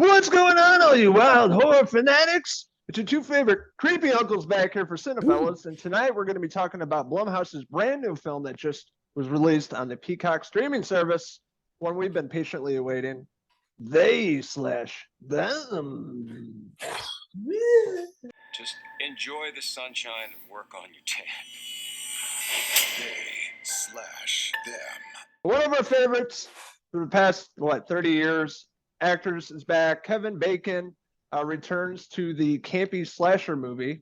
What's going on, all you wild horror fanatics? It's your two favorite creepy uncles back here for Cinefellas, and tonight we're going to be talking about Blumhouse's brand new film that just was released on the Peacock streaming service, one we've been patiently awaiting. They slash them. Just enjoy the sunshine and work on your tan. They slash them. One of our favorites for the past, 30 years, actors is back. Kevin Bacon returns to the campy slasher movie,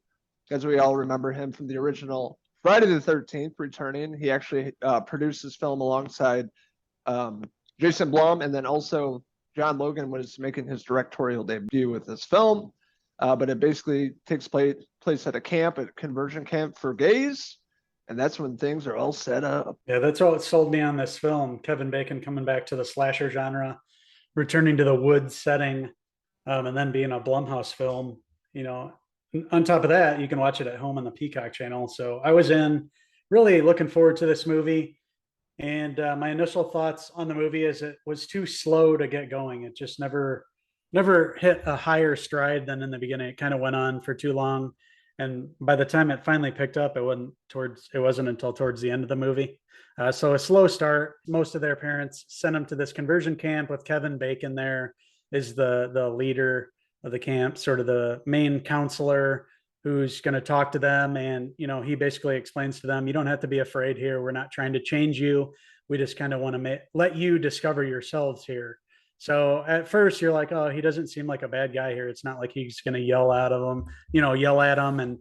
as we all remember him from the original Friday the 13th returning. He actually produced this film alongside Jason Blum, and then also John Logan was making his directorial debut with this film. But it basically takes place at a camp, a conversion camp for gays. And that's when things are all set up. Yeah, that's what sold me on this film. Kevin Bacon coming back to the slasher genre, returning to the woods setting, and then being a Blumhouse film. You know, on top of that, you can watch it at home on the Peacock channel. So I was really looking forward to this movie. And my initial thoughts on the movie is it was too slow to get going. It just never hit a higher stride than in the beginning. It kind of went on for too long. And by the time it finally picked up, it wasn't until towards the end of the movie. So a slow start. Most of their parents sent them to this conversion camp with Kevin Bacon there is the leader of the camp, sort of the main counselor who's going to talk to them. And, he basically explains to them, you don't have to be afraid here. We're not trying to change you. We just kind of want to let you discover yourselves here. So at first you're like, oh, he doesn't seem like a bad guy here. It's not like he's going to yell at them and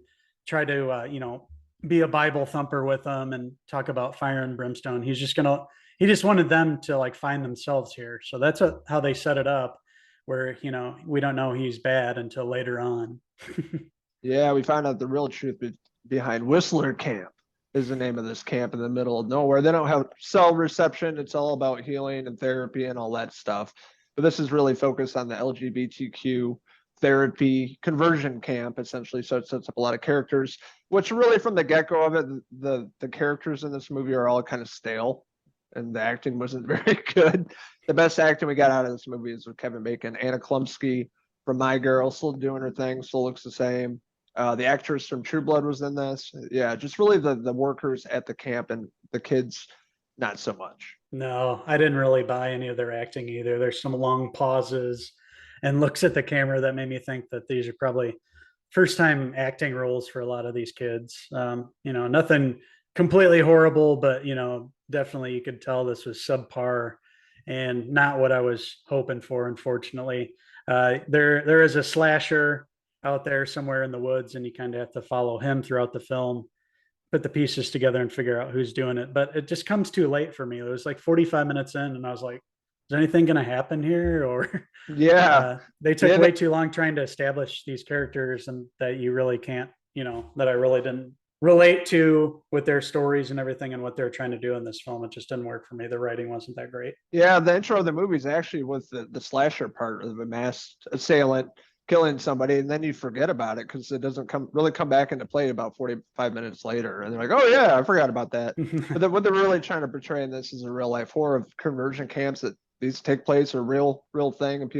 try to, be a Bible thumper with them and talk about fire and brimstone. He just wanted them to like find themselves here. So that's how they set it up where, we don't know he's bad until later on. Yeah, we found out the real truth behind Whistler Camp is the name of this camp in the middle of nowhere. They don't have cell reception. It's all about healing and therapy and all that stuff. But this is really focused on the LGBTQ therapy conversion camp, essentially. So it sets up a lot of characters, which really from the get-go of it, the characters in this movie are all kind of stale and the acting wasn't very good. The best acting we got out of this movie is with Kevin Bacon. Anna Klumsky from My Girl, still doing her thing, still looks the same. The actress from True Blood was in this. Yeah, just really the workers at the camp, and the kids, not so much. No, I didn't really buy any of their acting either. There's some long pauses and looks at the camera that made me think that these are probably first time acting roles for a lot of these kids. Nothing completely horrible, but definitely you could tell this was subpar and not what I was hoping for, unfortunately. There is a slasher out there somewhere in the woods, and you kind of have to follow him throughout the film, put the pieces together and figure out who's doing it. But it just comes too late for me. It was like 45 minutes in and I was like, is anything going to happen here? Or yeah, they took way too long trying to establish these characters, and that you really can't, that I really didn't relate to with their stories and everything and what they're trying to do in this film. It just didn't work for me. The writing wasn't that great. Yeah, the intro of the movie is actually with the slasher part of the masked assailant killing somebody, and then you forget about it because it doesn't really come back into play about 45 minutes later, and they're like, oh yeah, I forgot about that. But what they're really trying to portray in this is a real life horror of conversion camps, that these take place, a real thing, and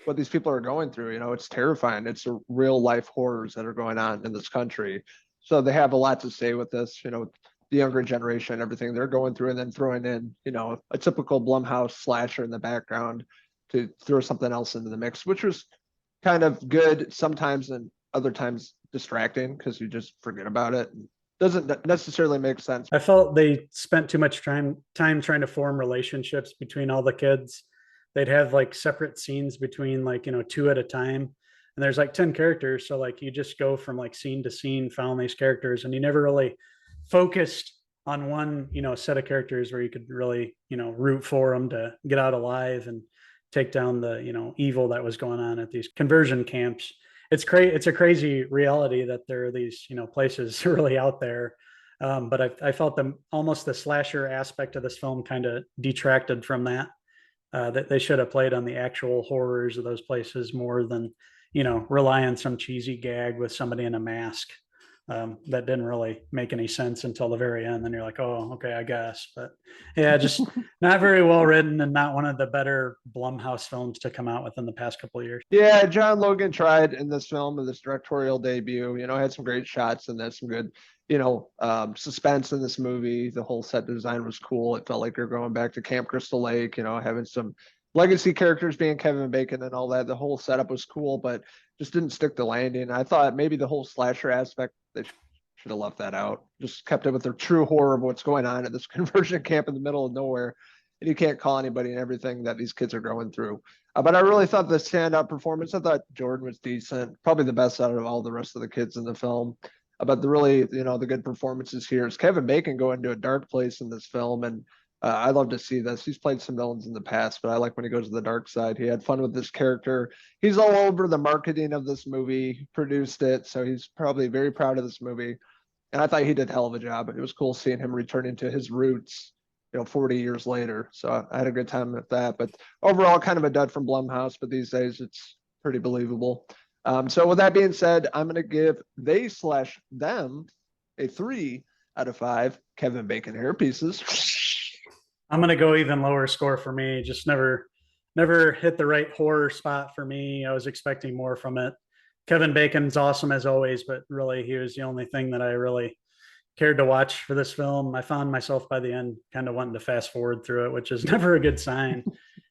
what these people are going through, it's terrifying. It's a real life horrors that are going on in this country. So they have a lot to say with this, the younger generation, everything they're going through, and then throwing in, a typical Blumhouse slasher in the background to throw something else into the mix, which was kind of good sometimes and other times distracting because you just forget about it. Doesn't necessarily make sense. I felt they spent too much time trying to form relationships between all the kids. They'd have like separate scenes between two at a time, and there's like 10 characters. So like you just go from like scene to scene following these characters, and you never really focused on one, set of characters where you could really, root for them to get out alive and take down the, evil that was going on at these conversion camps. It's a crazy reality that there are these, places really out there. But I felt almost the slasher aspect of this film kind of detracted from that. That they should have played on the actual horrors of those places more than, rely on some cheesy gag with somebody in a mask. that didn't really make any sense until the very end. Then you're like, oh, okay, I guess. But yeah, just not very well written and not one of the better Blumhouse films to come out within the past couple of years. Yeah, John Logan tried in this film, in this directorial debut, had some great shots and there's some good, suspense in this movie. The whole set design was cool. It felt like you're going back to Camp Crystal Lake, having some legacy characters being Kevin Bacon and all that. The whole setup was cool, but just didn't stick the landing. I thought maybe the whole slasher aspect, they should have left that out. Just kept it with the true horror of what's going on at this conversion camp in the middle of nowhere. And you can't call anybody and everything that these kids are going through. But I really thought the standout performance, I thought Jordan was decent, probably the best out of all the rest of the kids in the film. But the really, the good performances here is Kevin Bacon going to a dark place in this film. And I love to see this. He's played some villains in the past, but I like when he goes to the dark side. He had fun with this character. He's all over the marketing of this movie, produced it. So he's probably very proud of this movie. And I thought he did a hell of a job. It was cool seeing him returning to his roots, 40 years later. So I had a good time with that. But overall, kind of a dud from Blumhouse, but these days it's pretty believable. So with that being said, I'm going to give they/them a 3 out of 5 Kevin Bacon hair pieces. I'm going to go even lower score for me. Just never hit the right horror spot for me. I was expecting more from it. Kevin Bacon's awesome as always, but really he was the only thing that I really cared to watch for this film. I found myself by the end kind of wanting to fast forward through it, which is never a good sign.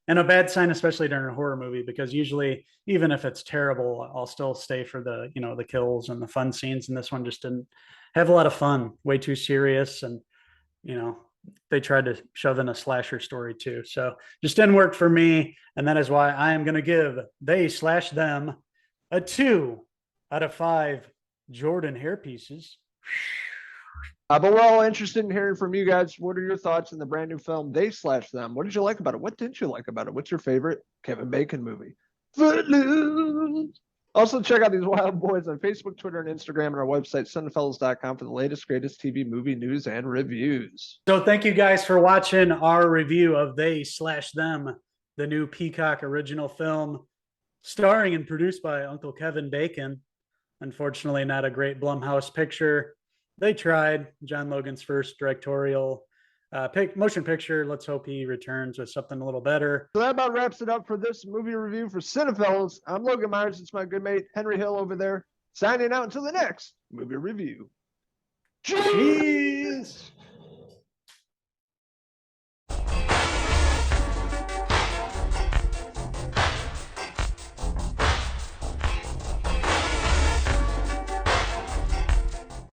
And a bad sign, especially during a horror movie, because usually, even if it's terrible, I'll still stay for the, the kills and the fun scenes. And this one just didn't have a lot of fun, way too serious. And, they tried to shove in a slasher story too. So just didn't work for me. And that is why I am going to give they/them a 2 out of 5 Jordan hair pieces. But we're all interested in hearing from you guys. What are your thoughts on the brand new film, They/them? What did you like about it? What didn't you like about it? What's your favorite Kevin Bacon movie? Footloose. Also, check out these wild boys on Facebook, Twitter, and Instagram, and our website, cinefellas.com, for the latest, greatest TV movie news and reviews. So thank you guys for watching our review of They/them, the new Peacock original film, starring and produced by Uncle Kevin Bacon. Unfortunately, not a great Blumhouse picture. They tried. John Logan's first directorial motion picture. Let's hope he returns with something a little better. So that about wraps it up for this movie review for Cinefellas. I'm Logan Myers. It's my good mate, Henry Hill, over there, signing out until the next movie review. Cheers!